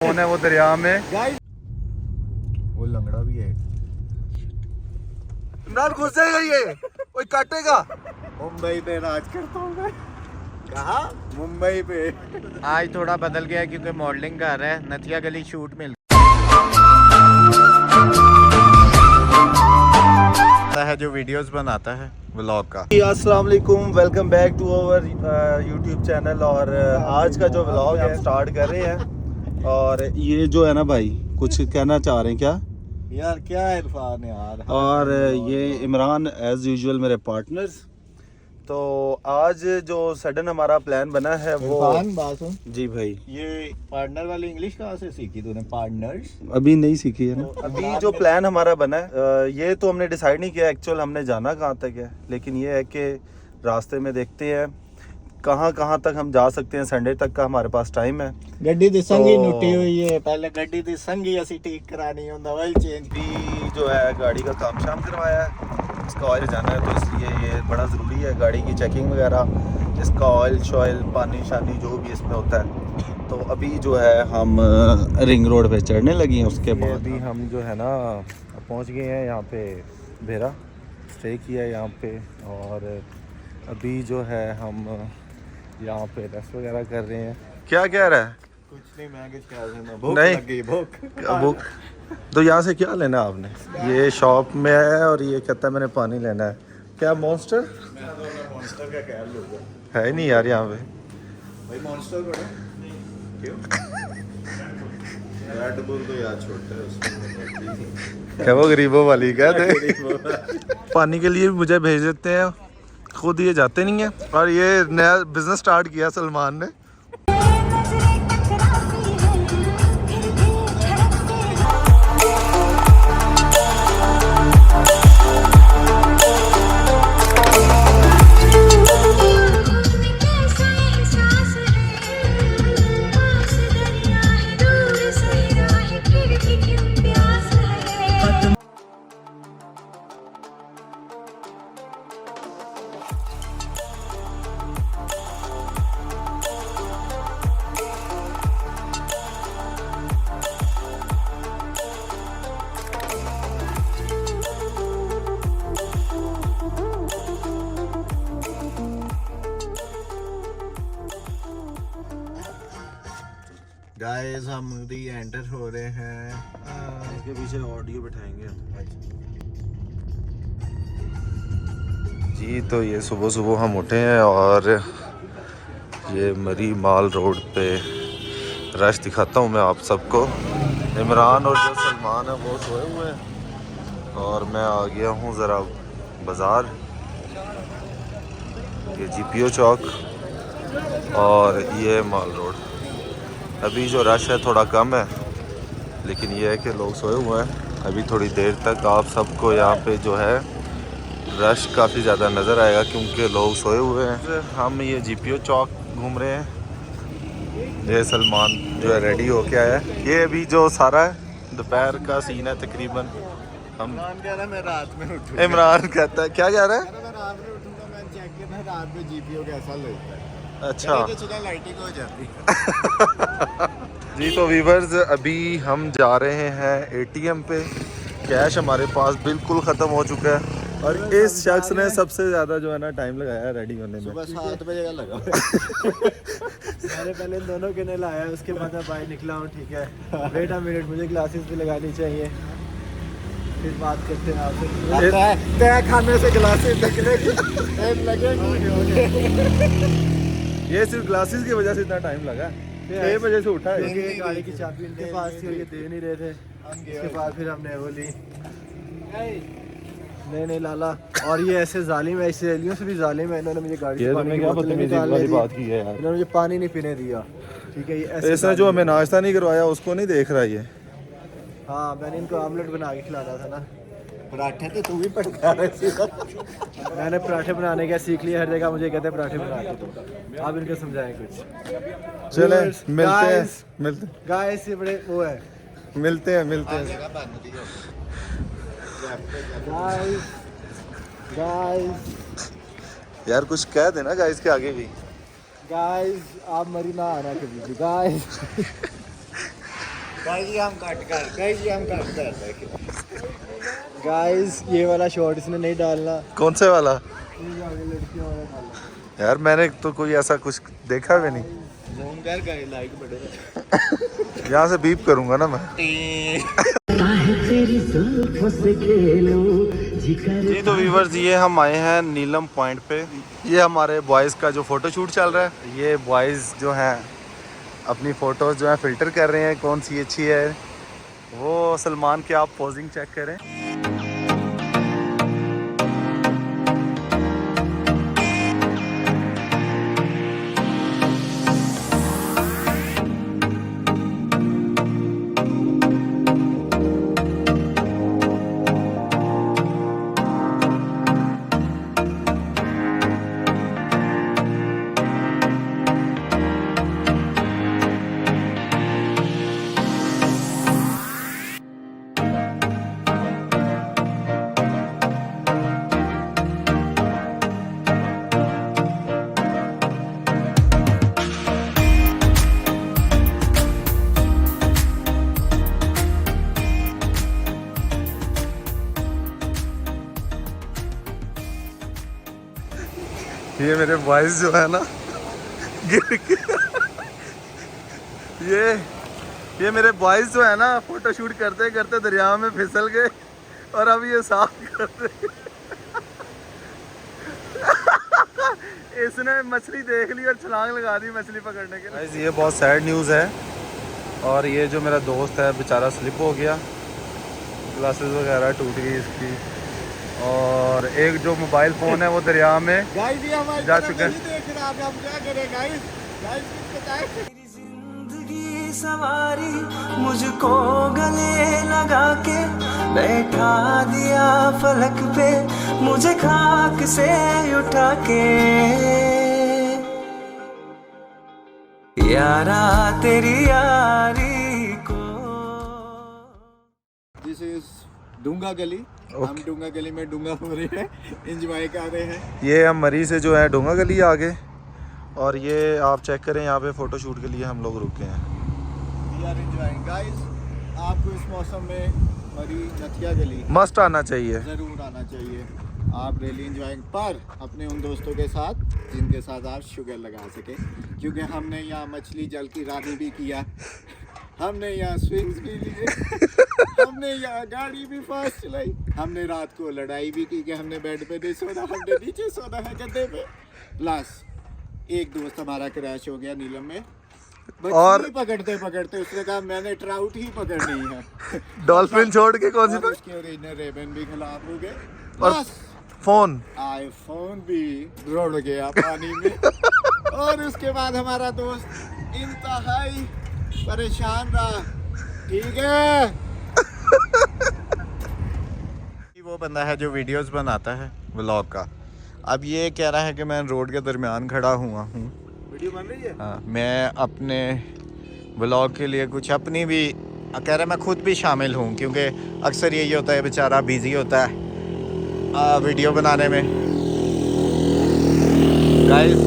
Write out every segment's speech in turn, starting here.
कौन है वो दरिया में? वो लंगड़ा भी है। इमरान घुस जाएगा ये, कोई काटेगा। मुंबई पे राज करता हूँ मैं। कहा? मुंबई पे। आज थोड़ा बदल गया है क्योंकि मॉडलिंग कर रहा है। नथिया गली शूट मिल है जो वीडियोस बनाता है व्लॉग का। अस्सलाम वालेकुम, welcome back to our YouTube channel. और आज का जो व्लॉग है स्टार्ट कर रहे हैं। और ये जो है ना भाई, कुछ कहना चाह रहे हैं क्या यार? क्या है इरफान यार। और ये इमरान एज यूजुअल मेरे पार्टनर्स। तो आज जो सडन हमारा प्लान बना है वो इरफान बात सुन। जी भाई, ये पार्टनर वाली इंग्लिश कहाँ से सीखी तूने? पार्टनर्स अभी नहीं सीखी है ना। अभी जो प्लान हमारा बना है ये तो हमने डिसाइड नहीं किया एक्चुअल हमने जाना कहाँ तक है, लेकिन ये है कि रास्ते में देखते हैं कहाँ तक हम जा सकते हैं। संडे तक का हमारे पास टाइम है। गड्डी दी संगी तो- नुटी हुई है। पहले गड्डी दी संगी असी ठीक करानी होंदा, ऑयल चेंज भी जो है गाड़ी का काम शाम करवाया है, इसका ऑयल जाना है तो इसलिए ये बड़ा ज़रूरी है गाड़ी की चेकिंग वगैरह, इसका ऑयल शॉयल पानी शानी जो भी इसमें होता है। तो अभी जो है हम रिंग रोड पे चढ़ने लगी हैं। उसके बाद अभी हम जो है ना पहुंच गए हैं यहाँ पे भेरा, स्टे किया है यहाँ पे। और अभी जो है हम यहाँ पे रेस्ट वगैरह कर रहे हैं। क्या कह रहा है? कुछ नहीं, मैं कुछ कह रहा था। भूख नहीं। लग गई, भूख। बुक तो यहाँ से क्या लेना आपने? ये शॉप में है और ये कहता है मैंने पानी लेना है। क्या मॉन्स्टर मॉन्स्टर का क्या लूँगा है ही नहीं यार यहाँ पे। भाई? मॉन्स्टर को क्यों? रेड बुल तो यार छोटा है, उसमें क्या वो गरीबों वाली कहते पानी के लिए भी मुझे भेज देते हैं, खुद ये जाते नहीं है। और ये नया बिजनेस स्टार्ट किया सलमान ने। गाइस हम री एंटर हो रहे हैं। इसके पीछे ऑडियो बिठाएंगे जी। तो ये सुबह सुबह हम उठे हैं और ये मरी माल रोड पे रश दिखाता हूँ मैं आप सबको। इमरान और जो सलमान है वो सोए हुए हैं और मैं आ गया हूँ ज़रा बाज़ार, ये जीपीओ चौक और ये माल रोड। अभी जो रश है थोड़ा कम है, लेकिन ये है कि लोग सोए हुए हैं। अभी थोड़ी देर तक आप सबको यहाँ पे जो है रश काफ़ी ज़्यादा नज़र आएगा क्योंकि लोग सोए हुए हैं। हम ये जीपीओ चौक घूम रहे हैं। ये सलमान जो है रेडी होके आया है। ये अभी जो सारा है दोपहर का सीन है तकरीबन। हम इमरान कह रहा है मैं रात में उठूंगा। इमरान कहता है, क्या कह रहा है? मैं रात में उठूंगा, मैं चेक किया रात में जीपीओ कैसा लगता है। अच्छा तो सुबह लाइटिंग हो जाती है। जी। तो वीवर्स अभी हम जा रहे हैं एटीएम पे। कैश हमारे पास बिल्कुल ख़त्म हो चुका है और इस शख्स ने सबसे ज़्यादा जो है ना टाइम लगाया है रेडी होने में। सुबह 7 बजे का लगा। मैंने पहले दोनों के ने लाया, उसके बाद अब बाहर निकला हूँ। ठीक है, वेट अ मिनट, मुझे ग्लासेस भी लगानी चाहिए, फिर बात करते हैं आपसे। तय खाने से ग्लासेस ढकने की लगेगी। ये सिर्फ ग्लासेस की वजह से इतना टाइम लगा। 6 बजे से उठा है। क्योंकि गाड़ी की चाबी उनके पास थी और ये दे नहीं रहे थे। उसके बाद फिर हमने वो ली। नहीं लाला, और ये ऐसे जालिम है, ऐसे एलियों से भी जालिम है। इन्होंने मुझे गाड़ी से पानी की बोतल निकाल दी। बात की है यार। इन्होंने मुझे पानी नहीं पीने दिया। ठीक है, ये ऐसे इसने जो हमें नाश्ता नहीं करवाया उसको नहीं देख रहा ये। हाँ, मैंने इनको आमलेट बना के खिलाना था ना। पराठे तो तू भी पका रही थी। मैंने पराठे बनाने का सीख लिया, हर जगह मुझे कहते हैं पराठे बना के दो। आप इनको समझाएं कुछ। चले मिलते गाइस ये बड़े वो है। मिलते हैं गाइस यार कुछ कह देना गाइस के आगे भी। गाइस आप मरी ना आना कभी भी गाइस। गाइस ये वाला शॉट इसने नहीं डालना। कौन से वाला? ये आगे लड़कियों वाला डालना। यार मैंने तो कोई ऐसा कुछ देखा भी नहीं। जूम कर गए लाइक बढ़े। यहाँ से बीप करूंगा ना मैं। जी तो व्यूवर्स, ये हम आए हैं नीलम पॉइंट पे। ये हमारे बॉयज़ का जो फ़ोटो शूट चल रहा है। ये बॉयज़ जो हैं अपनी फ़ोटोज़ जो है फ़िल्टर कर रहे हैं कौन सी अच्छी है। वो सलमान की आप पोजिंग चेक करें। ये मेरे बॉयज जो है ना गिर के ये मेरे बॉयज जो है ना फोटो शूट करते करते दरिया में फिसल गए और अब ये साफ कर रहे। इसने मछली देख ली और छलांग लगा दी मछली पकड़ने के लिए। ये बहुत सैड न्यूज़ है। और ये जो मेरा दोस्त है बेचारा स्लिप हो गया, ग्लासेस वगैरह टूट गई इसकी। और एक जो मोबाइल फ़ोन है वो दरिया में जा चुका है। जिंदगी सवारी मुझको गले लगा के बैठा दिया फलक पे, मुझे खाक से उठा के यारा तेरी यारी को। दिस इज डूंगा गली। हम डूंगा गली में डूंगा हो रहे हैं, एंजॉय कर रहे हैं। ये हम मरी से जो है डोंगा गली आ गए और ये आप चेक करें यहाँ पे फ़ोटो शूट के लिए हम लोग रुके हैं। We are enjoying guys. आपको इस मौसम में मरी नथिया गली मस्ट आना चाहिए, ज़रूर आना चाहिए। आप रियली एंजॉयिंग, पर अपने उन दोस्तों के साथ जिनके साथ आप शुगर लगा सके, क्योंकि हमने यहाँ मछली जल की रानी भी किया, हमने यहाँ स्विंग्स भी लिए, हमने यहाँ गाड़ी भी फास्ट चलाई, हमने रात को लड़ाई भी की कि हमने बेड पे नहीं सोना, हमने नीचे सोना है गद्दे पे। प्लस एक दोस्त हमारा क्रैश हो गया नीलम में और पकड़ते पकड़ते उसने कहा मैंने ट्राउट ही पकड़नी है। डॉल्फिन छोड़ के कौन सी और तो उसके ओरिजिनल रेबन भी खिलाफ हो गए। और बस फोन आईफोन भी रुड़ गया पानी में। और उसके बाद हमारा दोस्त इंतहाई परेशान रहा। ठीक है, वो बंदा है जो वीडियोस बनाता है व्लॉग का। अब ये कह रहा है कि मैं रोड के दरमियान खड़ा हुआ हूँ, वीडियो बन रही है। हाँ, मैं अपने व्लॉग के लिए कुछ अपनी भी कह रहा है, मैं खुद भी शामिल हूँ, क्योंकि अक्सर यही होता है, बेचारा बिजी होता है वीडियो बनाने में। गाइस,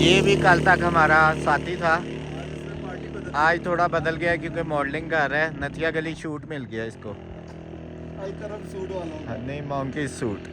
ये भी कल तक हमारा साथी था, आज थोड़ा बदल गया क्योंकि मॉडलिंग कर रहा है। नथिया गली शूट मिल गया इसको। सूट वाला नहीं, मॉन्की सूट।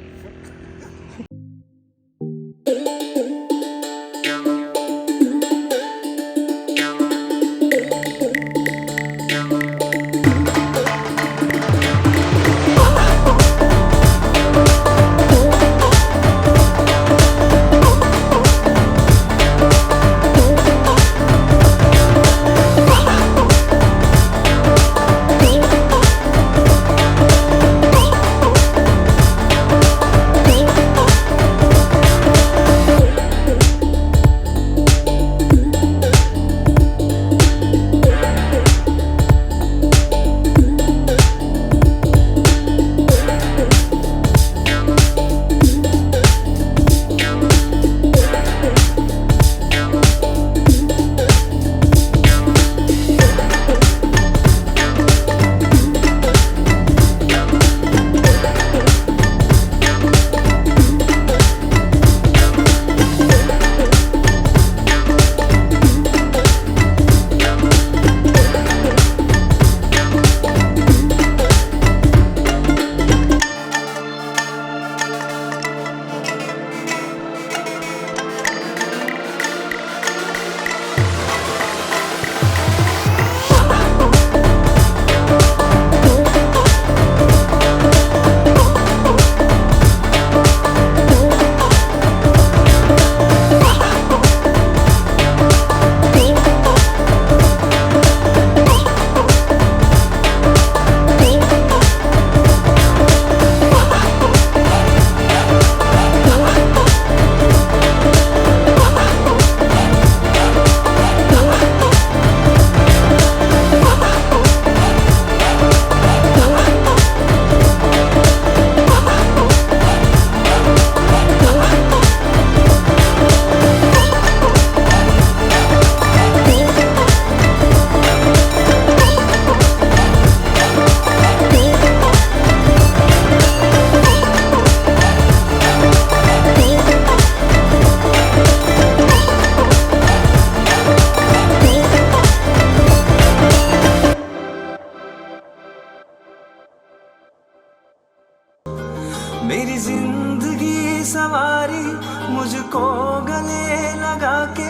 सवारी मुझको गले लगा के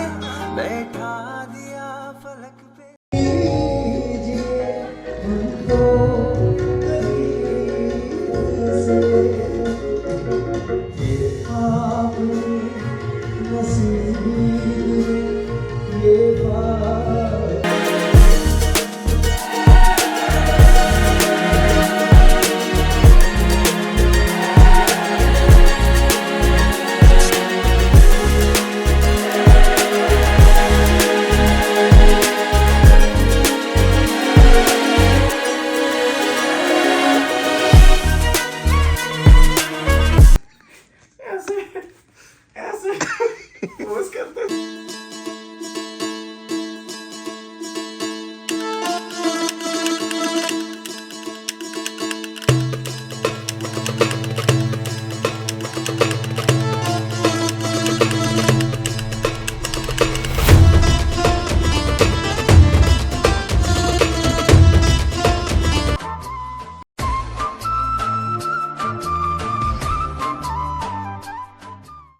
बैठा दिया फलक पे।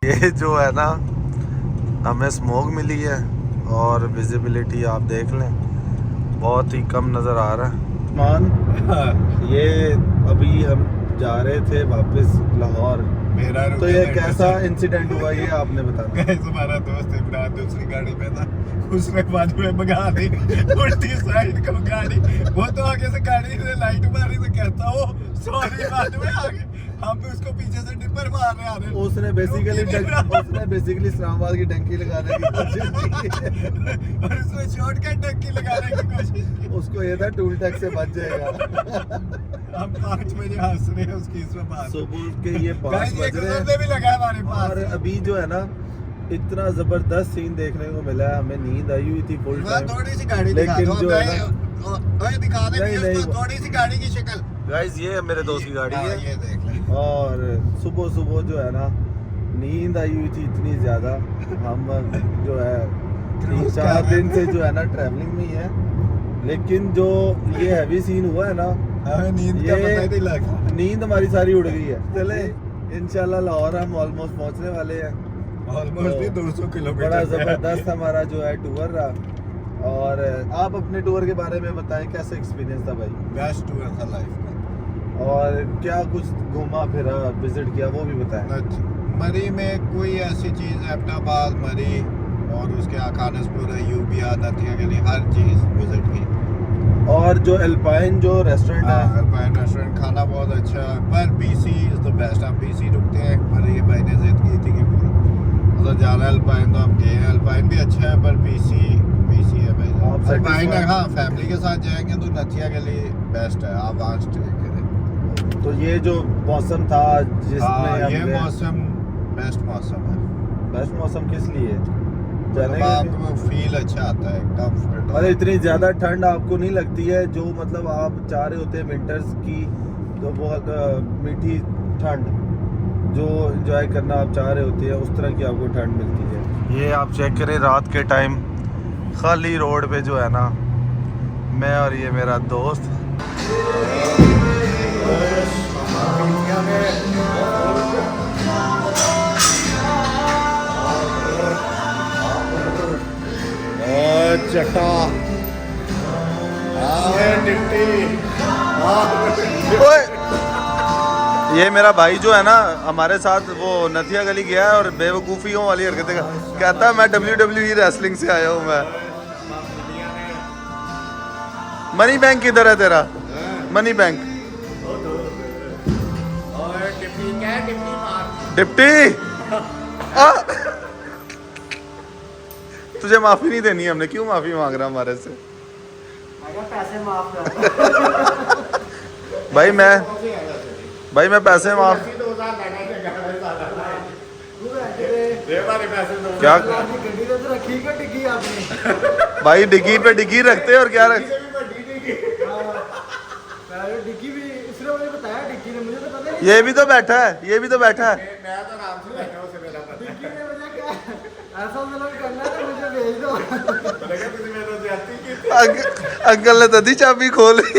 ये जो है ना हमें स्मोक मिली है और विजिबिलिटी आप देख लें बहुत ही कम नज़र आ रहा है। मान ये अभी हम जा रहे थे वापस लाहौर, मेरा तो ये कैसा इंसिडेंट हुआ ये आपने बताना। हमारा दोस्त इमरान दूसरी गाड़ी में था, उसने बाद में भगा दी उल्टी साइड को गाड़ी, वो तो आगे से गाड़ी ने लाइट मारी तो कहता हो सॉरी, बाद में आगे हम भी उसको पीछे से डिपर मार रहे आ रहे। उसने बेसिकली इस्लामाबाद की टंकी लगाने की कोशिश की और उसमें शॉर्टकट टंकी लगाने की कोशिश की। उसको ये था टूल टैक्स से बच जाएगा। हम 5 बजे हंस रहे हैं उसकी इसमें बात। सुबह के ये 5 बज रहे हैं भी लगा हमारे पास। और अभी जो है ना इतना जबरदस्त सीन देखने को मिला है, हमें नींद आई हुई थी फुल टाइम। थोड़ी सी गाड़ी दिखा लेकिन दो, जो है ना ओए दिखा दे नहीं, उसको नहीं। थोड़ी सी गाड़ी की शक्ल। गाइस ये मेरे दोस्त की गाड़ी है ये देख ले। और सुबह सुबह जो है ना नींद आई हुई थी इतनी ज़्यादा। हम जो है 3-4 दिन से जो है ना ट्रैवलिंग में ही है, लेकिन जो ये हैवी सीन हुआ है ना हमें नींद का पता ही नहीं लगा। नींद हमारी सारी उड़ गई है। चले इंशाल्लाह लाहौर हम ऑलमोस्ट पहुंचने वाले हैं। ऑलमोस्ट भी 200 किलोमीटर। बड़ा ज़बरदस्त हमारा जो है टूर रहा। और आप अपने टूर के बारे में बताएं, कैसा एक्सपीरियंस था भाई? बेस्ट टूर था लाइफ का। और क्या कुछ घूमा फिरा विजिट किया वो भी बताएं। मरी में कोई ऐसी चीज़ है, अहमदाबाद, मरी और उसके खानसपुर, यूबिया, नथिया गली, हर चीज़ विजिट की। और जो एल्पाइन जो रेस्टोरेंट है, अल्पाइन रेस्टोरेंट, खाना बहुत अच्छा है, पर बीसी इज़ द बेस्ट। हम बीसी रुकते हैं, पर ये भाई ने जिद की थी कि उधर जाना है अल्पाइन, तो हम गए हैं। अल्पाइन भी अच्छा है पर बीसी है भाई। आप अल्पाइन satisfied? हाँ फैमिली के साथ जाएंगे तो नथिया गली बेस्ट है, आप वहाँ स्टे करें। तो ये जो मौसम था जिसमें हम ये गए- मौसम बेस्ट मौसम है। बेस्ट मौसम किस लिए? जाने मतलब के लिए? आपको फील अच्छा आता है, कंफर्ट। अरे इतनी ज़्यादा ठंड आपको नहीं लगती है जो मतलब आप चाह रहे होते हैं विंटर्स की, तो बहुत मीठी ठंड जो एंजॉय करना आप चाह रहे होते हैं उस तरह की आपको ठंड मिलती है। ये आप चेक करें रात के टाइम खाली रोड पे जो है ना मैं और ये मेरा दोस्त चटा ओए! ये मेरा भाई जो है ना हमारे साथ वो नथिया गली गया है और बेवकूफ़ियों वाली हरकतें कहता है मैं WWE रेसलिंग से आया हूँ। मैं मनी बैंक किधर है तेरा? मनी बैंक डिप्टी आ! तुझे माफी नहीं देनी है हमने, क्यों माफी मांग रहा हमारे से? पैसे माफ कर। भाई मैं पैसे माफ क्या गड्डी तो रखी क्या डिग्गी आपने? भाई डिग्गी पे डिग्गी रखते और क्या रख डिग्गी भी उसने मुझे बताया, डिग्गी ने, मुझे तो पता नहीं। ये भी तो बैठा है, ये भी तो बैठा है। मैं तो आराम से बैठा हूँ, मेरा पता है। डिग्गी ने मुझे क्या ऐसा मतलब करना है तो मुझे भेज दो। मैंने कहा तुझे मैं तो जाती की थी। अंकल ने तदी चाबी खोली।